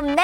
Merry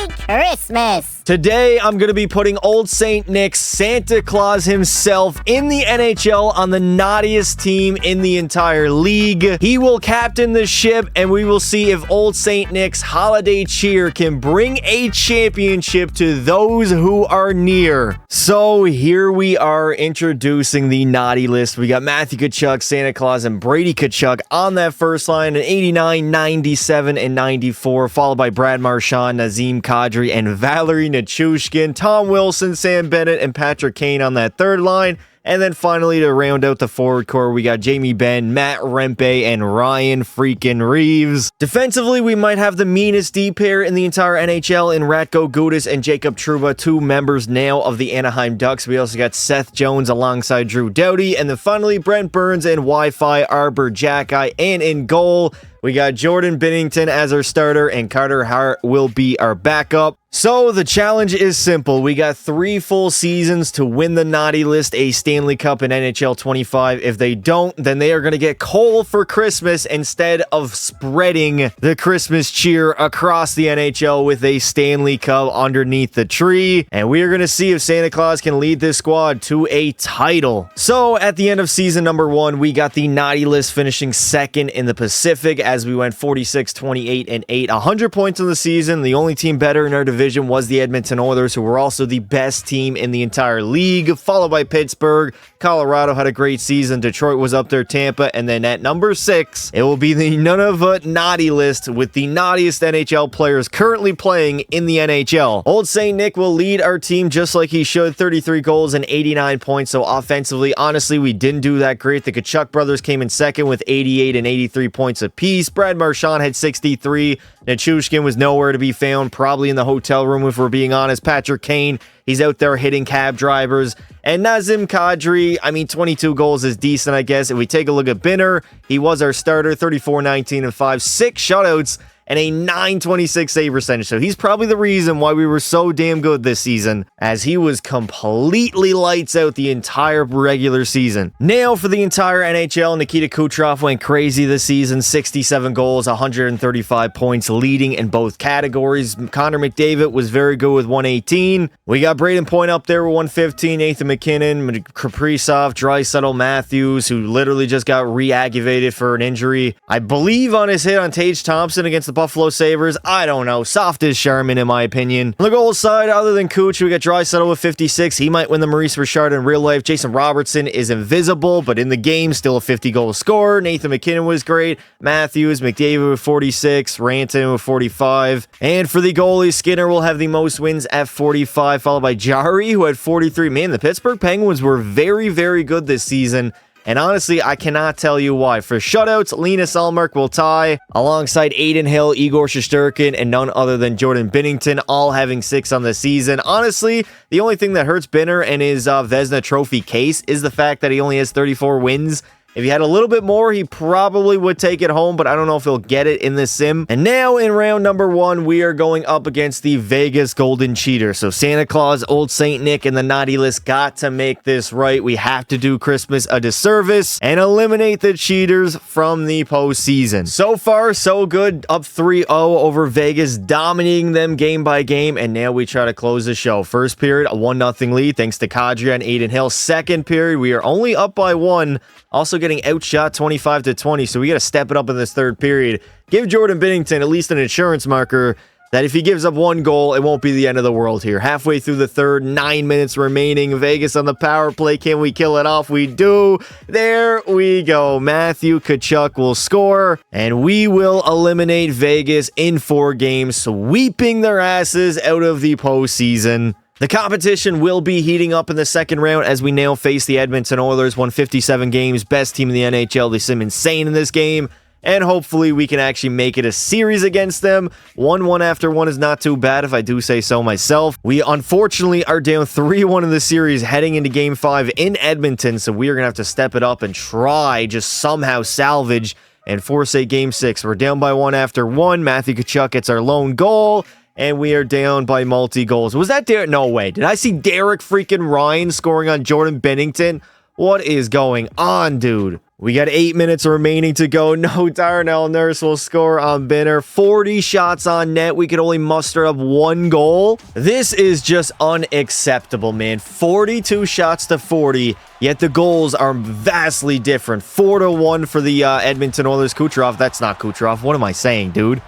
Christmas! Today, I'm going to be putting Old St. Nick's Santa Claus himself in the NHL on the naughtiest team in the entire league. He will captain the ship, and we will see if Old St. Nick's holiday cheer can bring a championship to those who are near. So here we are introducing the naughty list. We got Matthew Tkachuk, Santa Claus, and Brady Tkachuk on that first line at 89, 97, and 94, followed by Brad Marchand, Nazem Kadri, and Valeri Nichushkin, Tom Wilson, Sam Bennett, and Patrick Kane on that third line. And then finally, to round out the forward core, we got Jamie Benn, Matt Rempe, and Ryan freaking Reeves. Defensively, we might have the meanest D pair in the entire NHL in Ratko Gudas and Jacob Trouba, two members now of the Anaheim Ducks. We also got Seth Jones alongside Drew Doughty. And then finally, Brent Burns and Wi-Fi Arbor Jacki. And in goal, we got Jordan Binnington as our starter, and Carter Hart will be our backup. So the challenge is simple. We got 3 full seasons to win the naughty list, a Stanley Cup in NHL 25. If they don't, then they are going to get coal for Christmas instead of spreading the Christmas cheer across the NHL with a Stanley Cup underneath the tree. And we are going to see if Santa Claus can lead this squad to a title. So at the end of season number 1, we got the naughty list finishing second in the Pacific as we went 46, 28, and 8. 100 points in the season. The only team better in our division was the Edmonton Oilers, who were also the best team in the entire league, followed by Pittsburgh. Colorado had a great season. Detroit was up there, Tampa, and then at number 6, it will be the Nunavut naughty list with the naughtiest NHL players currently playing in the NHL. Old St. Nick will lead our team just like he should, 33 goals and 89 points. So offensively, honestly, we didn't do that great. The Tkachuk brothers came in second with 88 and 83 points apiece. Brad Marchand had 63. Nichushkin was nowhere to be found, probably in the hotel room if we're being honest. Patrick Kane, he's out there hitting cab drivers. And Nazem Kadri, 22 goals is decent, I guess. If we take a look at Binner, he was our starter, 34, 19, and 5, 6 shutouts, and a 926 save percentage. So he's probably the reason why we were so damn good this season, as he was completely lights out the entire regular season. Now for the entire NHL, Nikita Kucherov went crazy this season, 67 goals, 135 points, leading in both categories. Connor McDavid was very good with 118. We got Braden Point up there with 115, Nathan McKinnon, Kaprizov, Draisaitl, Matthews, who literally just got re-aggravated for an injury, I believe, on his hit on Tage Thompson against the Buffalo Sabres. I don't know. Soft as Charmin, in my opinion. On the goal side, other than Cooch, we got Draisaitl with 56. He might win the Maurice Richard in real life. Jason Robertson is invisible, but in the game, still a 50-goal scorer. Nathan McKinnon was great. Matthews, McDavid with 46. Rantanen with 45. And for the goalie, Skinner will have the most wins at 45, followed by Jari, who had 43. Man, the Pittsburgh Penguins were very, very good this season. And honestly, I cannot tell you why. For shutouts, Linus Ullmark will tie alongside Aiden Hill, Igor Shesterkin, and none other than Jordan Binnington, all having 6 on the season. Honestly, the only thing that hurts Binner and his Vezina Trophy case is the fact that he only has 34 wins. If he had a little bit more, he probably would take it home, but I don't know if he'll get it in this sim. And now in round number 1, we are going up against the Vegas Golden Cheater. So Santa Claus, Old St. Nick, and the naughty list got to make this right. We have to do Christmas a disservice and eliminate the cheaters from the postseason. So far, so good. Up 3-0 over Vegas, dominating them game by game, and now we try to close the show. First period, a 1-0 lead thanks to Kadri and Aiden Hill. Second period, we are only up by 1. Also getting outshot 25-20, so we got to step it up in this third period. Give Jordan Binnington at least an insurance marker that if he gives up 1 goal, it won't be the end of the world here. Halfway through the third, 9 minutes remaining. Vegas on the power play. Can we kill it off? We do. There we go. Matthew Tkachuk will score, and we will eliminate Vegas in 4 games, sweeping their asses out of the postseason. The competition will be heating up in the second round as we now face the Edmonton Oilers. Won 57 games, best team in the NHL. They seem insane in this game, and hopefully we can actually make it a series against them. 1-1 after 1 is not too bad, if I do say so myself. We unfortunately are down 3-1 in the series heading into Game 5 in Edmonton, so we are going to have to step it up and try just somehow salvage and force a Game 6. We're down by 1 after 1. Matthew Tkachuk gets our lone goal, and we are down by multi-goals. Was that Derek? No way. Did I see Derek freaking Ryan scoring on Jordan Binnington? What is going on, dude? We got 8 minutes remaining to go. No, Darnell Nurse will score on Binner. 40 shots on net. We could only muster up 1 goal. This is just unacceptable, man. 42 shots to 40, yet the goals are vastly different. 4-1 for the Edmonton Oilers. Kucherov. That's not Kucherov. What am I saying, dude?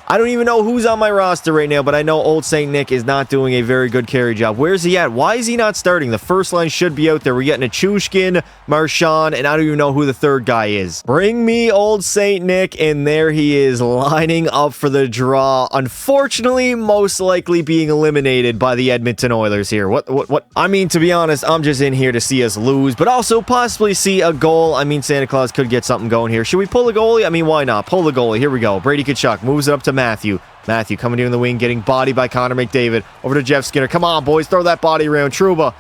I don't even know who's on my roster right now, but I know Old St. Nick is not doing a very good carry job. Where's he at? Why is he not starting? The first line should be out there. We're getting a Chushkin, Marchand, and I don't even know who the third guy is. Bring me Old St. Nick, and there he is lining up for the draw. Unfortunately, most likely being eliminated by the Edmonton Oilers here. What? I mean, to be honest, I'm just in here to see us lose, but also possibly see a goal. I mean, Santa Claus could get something going here. Should we pull the goalie? I mean, why not? Pull the goalie. Here we go. Brady Tkachuk moves it up to Matthew coming in the wing, getting bodied by Connor McDavid. Over to Jeff Skinner. Come on, boys. Throw that body around. Trouba.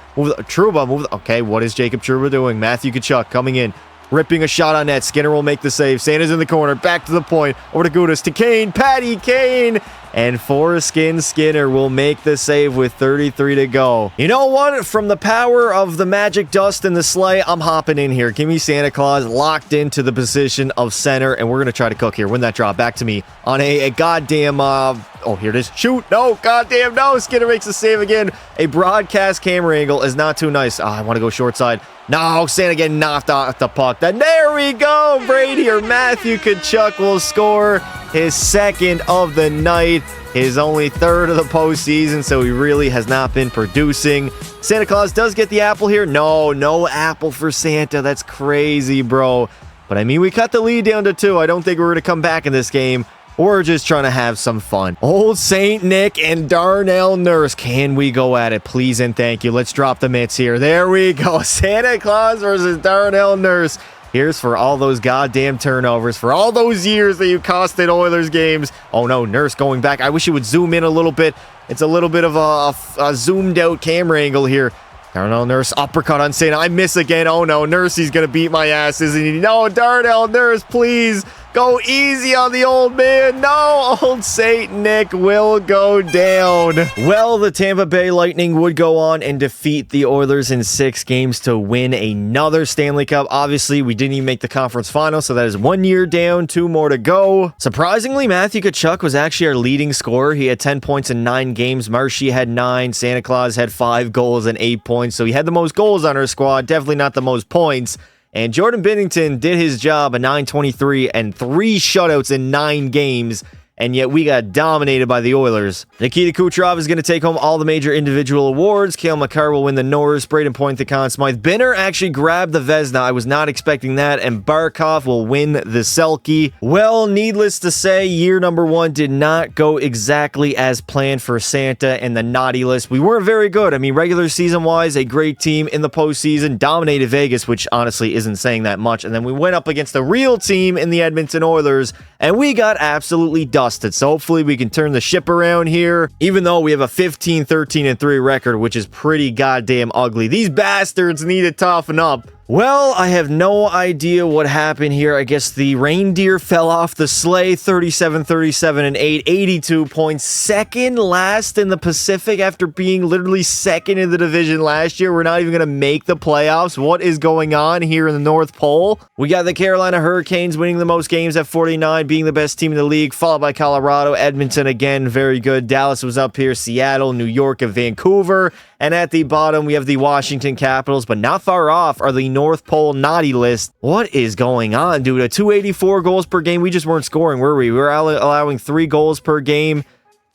Move. Okay, what is Jacob Trouba doing? Matthew Tkachuk coming in. Ripping a shot on net. Skinner will make the save. Santa's in the corner. Back to the point. Over to Gudas. To Kane. Patty Kane. And Foreskin Skinner will make the save with 33 to go. You know what? From the power of the magic dust and the sleigh, I'm hopping in here. Give me Santa Claus locked into the position of center, and we're going to try to cook here. Win that draw. Back to me on a goddamn... oh, here it is. Shoot. No. Goddamn no. Skinner makes the save again. A broadcast camera angle is not too nice. I want to go short side. No, Santa getting knocked off the puck. Then there we go. Brady or Matthew Tkachuk will score his second of the night. His only third of the postseason, so he really has not been producing. Santa Claus does get the apple here. No apple for Santa. That's crazy, bro. But I mean, we cut the lead down to 2. I don't think we're going to come back in this game. We're just trying to have some fun. Old St. Nick and Darnell Nurse. Can we go at it? Please and thank you. Let's drop the mitts here. There we go. Santa Claus versus Darnell Nurse. Here's for all those goddamn turnovers, for all those years that you costed Oilers games. Oh no, Nurse going back. I wish you would zoom in a little bit. It's a little bit of a zoomed out camera angle here. Darnell Nurse uppercut on Santa. I miss again. Oh no, Nurse, he's gonna beat my ass, isn't he? No, Darnell Nurse, please. Go easy on the old man. No, Old St. Nick will go down. Well, the Tampa Bay Lightning would go on and defeat the Oilers in 6 games to win another Stanley Cup. Obviously, we didn't even make the conference final, so that is 1 year down, 2 more to go. Surprisingly, Matthew Tkachuk was actually our leading scorer. He had 10 points in 9 games. Marshy had 9. Santa Claus had 5 goals and 8 points, so he had the most goals on our squad. Definitely not the most points. And Jordan Binnington did his job, a .923 and 3 shutouts in 9 games. And yet we got dominated by the Oilers. Nikita Kucherov is going to take home all the major individual awards. Cale Makar will win the Norris. Braden Point the Conn Smythe. Binner actually grabbed the Vezina. I was not expecting that. And Barkov will win the Selke. Well, needless to say, year number 1 did not go exactly as planned for Santa and the naughty list. We weren't very good. I mean, regular season-wise, a great team in the postseason. Dominated Vegas, which honestly isn't saying that much. And then we went up against the real team in the Edmonton Oilers. And we got absolutely dusted. So hopefully we can turn the ship around here. Even though we have a 15-13-3 record, which is pretty goddamn ugly. These bastards need to toughen up. Well, I have no idea what happened here. I guess the reindeer fell off the sleigh. 37-37-8, 82 points. Second last in the Pacific after being literally second in the division last year. We're not even going to make the playoffs. What is going on here in the North Pole? We got the Carolina Hurricanes winning the most games at 49, being the best team in the league, followed by Colorado. Edmonton, again, very good. Dallas was up here. Seattle, New York, and Vancouver. And at the bottom, we have the Washington Capitals, but not far off are the North Pole naughty list. What is going on, dude? A 284 goals per game. We just weren't scoring, were we? We were allowing 3 goals per game.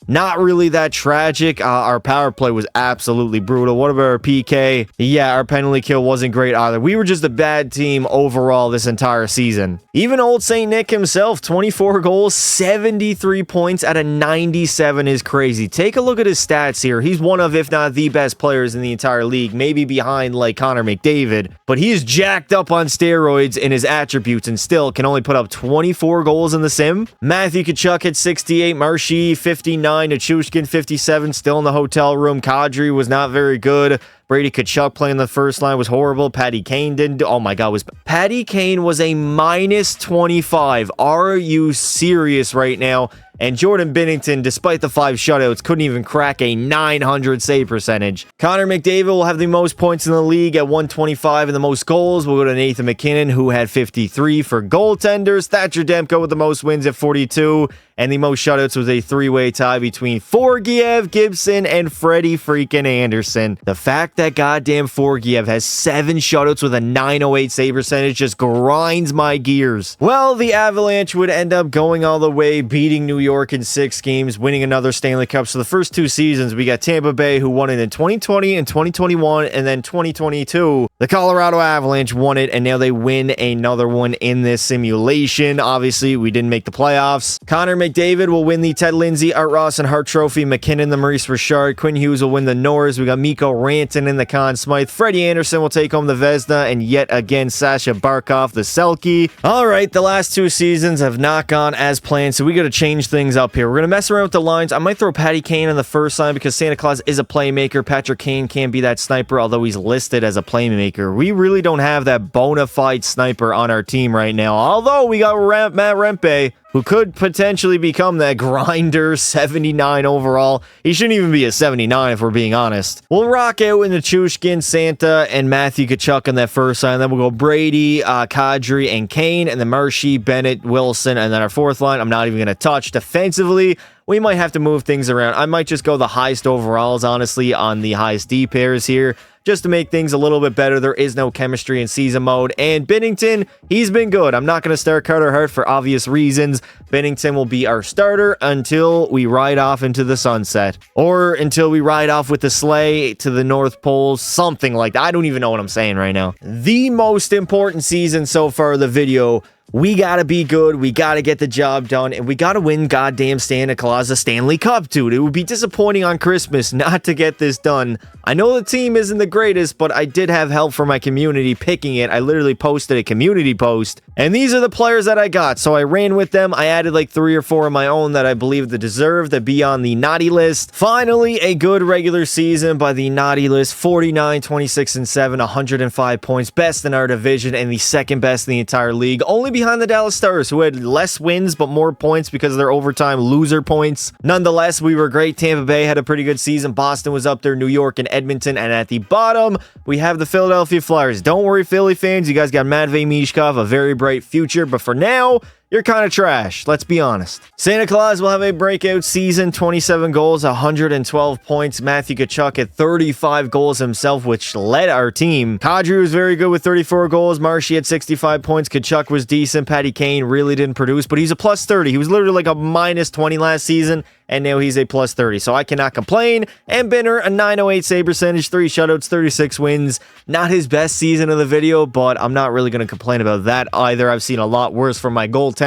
Not really that tragic. Our power play was absolutely brutal. What about our PK? Yeah, our penalty kill wasn't great either. We were just a bad team overall this entire season. Even old St. Nick himself, 24 goals, 73 points out of 97 is crazy. Take a look at his stats here. He's one of, if not the best players in the entire league, maybe behind like Connor McDavid, but he is jacked up on steroids in his attributes and still can only put up 24 goals in the sim. Matthew Tkachuk had 68, Marshy 59, Nichushkin 57, still in the hotel room. Kadri was not very good. Brady Tkachuk playing the first line was horrible. Patty Kane didn't do, oh my god, Patty Kane was a -25. Are you serious right now? And Jordan Binnington, despite the 5 shutouts, couldn't even crack a 900 save percentage. Connor McDavid will have the most points in the league at 125, and the most goals will go to Nathan MacKinnon, who had 53 for goaltenders. Thatcher Demko with the most wins at 42. And the most shutouts was a 3-way tie between Forgiev, Gibson, and Freddie freaking Anderson. The fact that goddamn Forgiev has 7 shutouts with a 908 save percentage just grinds my gears. Well, the Avalanche would end up going all the way, beating New York in 6 games, winning another Stanley Cup. So the first 2 seasons, we got Tampa Bay, who won it in 2020 and 2021, and then 2022, the Colorado Avalanche won it, and now they win another one in this simulation. Obviously, we didn't make the playoffs. Connor McDavid will win the Ted Lindsay, Art Ross, and Hart Trophy. McKinnon, the Maurice Richard. Quinn Hughes will win the Norris. We got Mikko Rantanen in the Conn Smythe. Freddie Anderson will take home the Vezina, and yet again, Sasha Barkov, the Selke. All right, the last 2 seasons have not gone as planned, so we got to change things up here. We're going to mess around with the lines. I might throw Patty Kane on the first line because Santa Claus is a playmaker. Patrick Kane can't be that sniper, although he's listed as a playmaker. We really don't have that bona fide sniper on our team right now, although we got Matt Rempe, who could potentially become that grinder 79 overall. He shouldn't even be a 79 if we're being honest. We'll rock out in the Chushkin, Santa, and Matthew Tkachuk on that first line. Then we'll go Brady, Kadri, and Kane, and then Marshy, Bennett, Wilson, and then our fourth line I'm not even going to touch. Defensively, we might have to move things around. I might just go the highest overalls, honestly, on the highest D pairs here, just to make things a little bit better. There is no chemistry in season mode. And Binnington, he's been good. I'm not going to start Carter Hart for obvious reasons. Binnington will be our starter until we ride off into the sunset. Or until we ride off with the sleigh to the North Pole, something like that. I don't even know what I'm saying right now. The most important season so far of the video. We gotta be good, we gotta get the job done, and we gotta win goddamn Santa Claus a Stanley Cup, dude. It would be disappointing on Christmas not to get this done. I know the team isn't the greatest, but I did have help from my community picking it. I literally posted a community post, and these are the players that I got. So I ran with them. I added like 3 or 4 of my own that I believe that deserve to be on the naughty list. Finally, a good regular season by the naughty list. 49, 26, and 7, 105 points. Best in our division and the second best in the entire league. Only behind the Dallas Stars, who had less wins but more points because of their overtime loser points. Nonetheless, we were great. Tampa Bay had a pretty good season. Boston was up there, New York and Edmonton, and at the bottom, we have the Philadelphia Flyers. Don't worry, Philly fans, you guys got Matvei Mishkov, a very bright future, but for now, you're kind of trash, let's be honest. Santa Claus will have a breakout season, 27 goals, 112 points. Matthew Tkachuk at 35 goals himself, which led our team. Kadri was very good with 34 goals. Marshy had 65 points. Tkachuk was decent. Patty Kane really didn't produce, but he's a plus 30. He was literally like a minus 20 last season, and now he's a plus 30, so I cannot complain. And Binner, a 908 save percentage, 3 shutouts, 36 wins. Not his best season of the video, but I'm not really going to complain about that either. I've seen a lot worse from my goaltenders.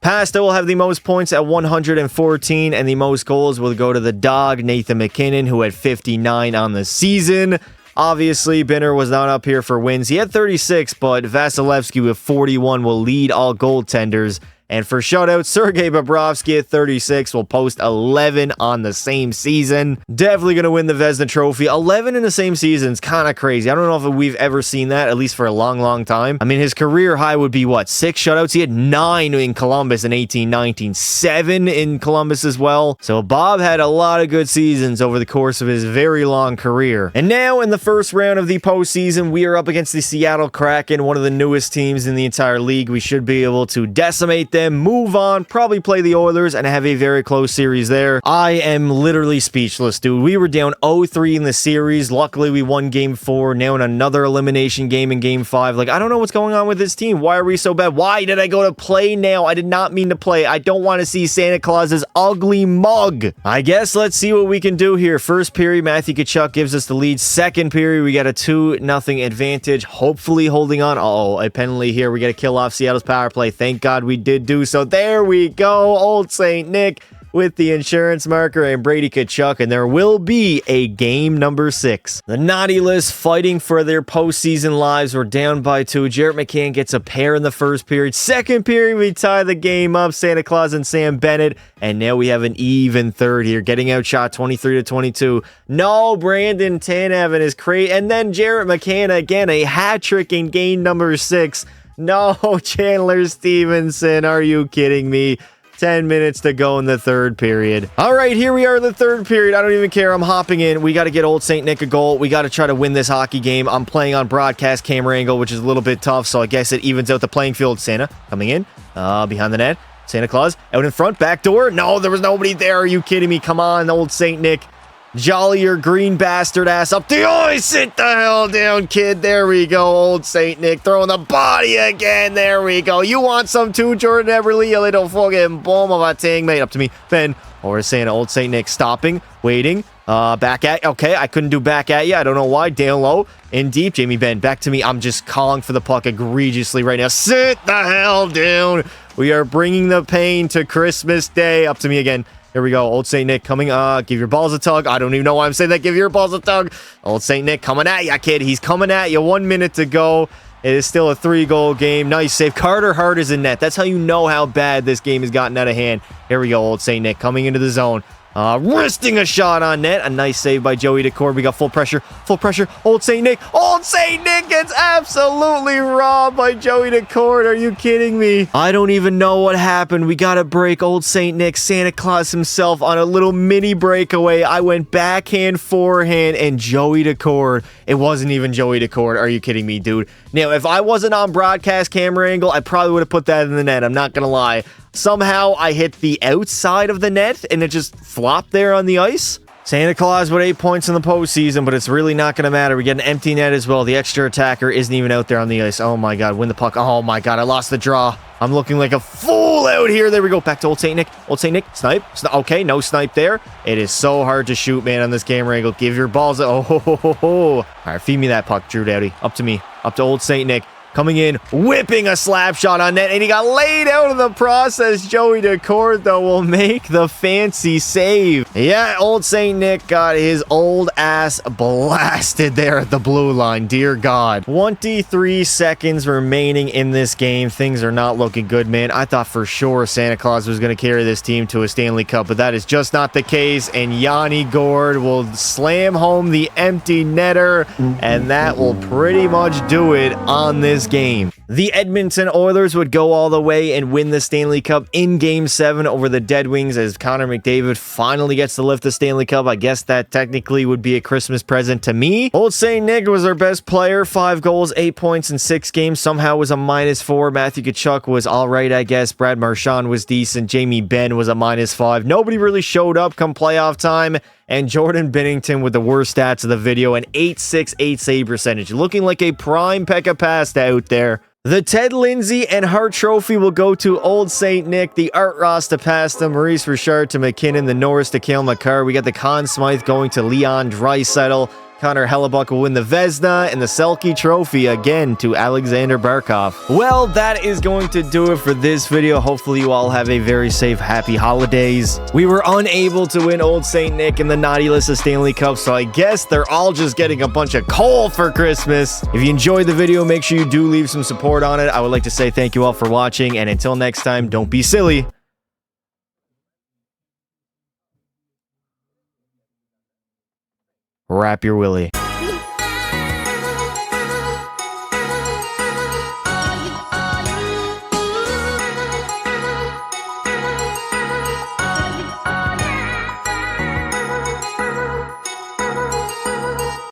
Pasta will have the most points at 114, and the most goals will go to the dog, Nathan MacKinnon, who had 59 on the season. Obviously, Binner was not up here for wins. He had 36, but Vasilevsky with 41 will lead all goaltenders. And for shutouts, Sergei Bobrovsky at 36 will post 11 on the same season. Definitely going to win the Vezina Trophy. 11 in the same season is kind of crazy. I don't know if we've ever seen that, at least for a long, long time. I mean, his career high would be, what, 6 shutouts? He had 9 in Columbus in 18-19, 7 in Columbus as well. So Bob had a lot of good seasons over the course of his very long career. And now, in the first round of the postseason, we are up against the Seattle Kraken, one of the newest teams in the entire league. We should be able to decimate them, move on, probably play the Oilers, and have a very close series there. I am literally speechless, dude. We were down 0-3 in the series. Luckily, we won Game 4. Now in another elimination game in Game 5. Like, I don't know what's going on with this team. Why are we so bad? Why did I go to play now? I did not mean to play. I don't want to see Santa Claus's ugly mug. I guess let's see what we can do here. First period, Matthew Tkachuk gives us the lead. Second period, we got a 2-0 advantage. Hopefully holding on. Uh-oh, a penalty here. We got to kill off Seattle's power play. Thank God we did do so. There we go. Old St. Nick with the insurance marker and Brady Tkachuk, and there will be a game number 6. The naughty list fighting for their postseason lives. We're down by 2. Jarrett McCann gets a pair in the first period. Second period, we tie the game up. Santa Claus and Sam Bennett, and now we have an even third here, getting outshot 23-22. No, Brandon Tanev is crazy, and then Jarrett McCann again, a hat trick in game number 6. No, Chandler Stevenson, are you kidding me? 10 minutes to go in the third period. All right, here we are in the third period. I don't even care. I'm hopping in. We got to get Old St. Nick a goal. We got to try to win this hockey game. I'm playing on broadcast camera angle, which is a little bit tough, so I guess it evens out the playing field. Santa coming in behind the net. Santa Claus out in front, back door. No, there was nobody there. Are you kidding me? Come on, Old St. Nick. Jolly your green bastard ass up the ice. Sit the hell down, kid. There we go. Old St. Nick throwing the body again. There we go. You want some too, Jordan Everly? A little fucking bomb of a ting, mate. Up to me. Ben or Santa. Old St. Nick stopping, waiting. Back at. Okay, I couldn't do back at you. I don't know why. Down low, in deep. Jamie Ben, back to me. I'm just calling for the puck egregiously right now. Sit the hell down. We are bringing the pain to Christmas Day. Up to me again. Here we go. Old St. Nick coming. Give your balls a tug. I don't even know why I'm saying that. Give your balls a tug. Old St. Nick coming at ya, kid. He's coming at you. 1 minute to go. It is still a 3-goal game. Nice save. Carter Hart is in net. That's how you know how bad this game has gotten out of hand. Here we go. Old St. Nick coming into the zone. Wristing a shot on net. A nice save by Joey Decord. We got full pressure. Full pressure. Old St. Nick. Old St. Nick gets absolutely robbed by Joey Decord. Are you kidding me? I don't even know what happened. We got to break Old St. Nick, Santa Claus himself, on a little mini breakaway. I went backhand, forehand, and Joey Decord. It wasn't even Joey Decord. Are you kidding me, dude? Now, if I wasn't on broadcast camera angle, I probably would have put that in the net. I'm not going to lie. Somehow I hit the outside of the net and it just flopped there on the ice. Santa Claus with 8 points in the postseason, but it's really not going to matter. We get an empty net as well. The extra attacker isn't even out there on the ice. Oh my God, win the puck. Oh my God, I lost the draw. I'm looking like a fool out here. There we go. Back to Old St. Nick. Old St. Nick, snipe. Okay, no snipe there. It is so hard to shoot, man, on this camera angle. Give your balls. Oh, ho, ho, ho, ho. All right, feed me that puck, Drew Doughty. Up to me. Up to Old St. Nick. Coming in, whipping a slap shot on net, and he got laid out in the process. Joey Decord, though, will make the fancy save. Yeah, Old St. Nick got his old ass blasted there at the blue line. Dear God. 23 seconds remaining in this game. Things are not looking good, man. I thought for sure Santa Claus was going to carry this team to a Stanley Cup, but that is just not the case, and Yanni Gord will slam home the empty netter, and that will pretty much do it on this game. The Edmonton Oilers would go all the way and win the Stanley Cup in Game 7 over the Dead Wings as Connor McDavid finally gets to lift the Stanley Cup. I guess that technically would be a Christmas present to me. Old St. Nick was our best player. 5 goals, 8 points in 6 games. Somehow was a -4. Matthew Tkachuk was all right, I guess. Brad Marchand was decent. Jamie Benn was a -5. Nobody really showed up come playoff time. And Jordan Binnington with the worst stats of the video, an .868 save percentage, looking like a prime Pekka Pasta out there. The Ted Lindsay and Hart Trophy will go to Old St. Nick, the Art Ross to Pasta, Maurice Richard to McKinnon, the Norris to Cale Makar. We got the Conn Smythe going to Leon Draisaitl. Connor Hellebuck will win the Vezina, and the Selke Trophy again to Alexander Barkov. Well, that is going to do it for this video. Hopefully you all have a very safe, happy holidays. We were unable to win Old St. Nick in the Naughty List of Stanley Cup, so I guess they're all just getting a bunch of coal for Christmas. If you enjoyed the video, make sure you do leave some support on it. I would like to say thank you all for watching, and until next time, don't be silly. Wrap your willy.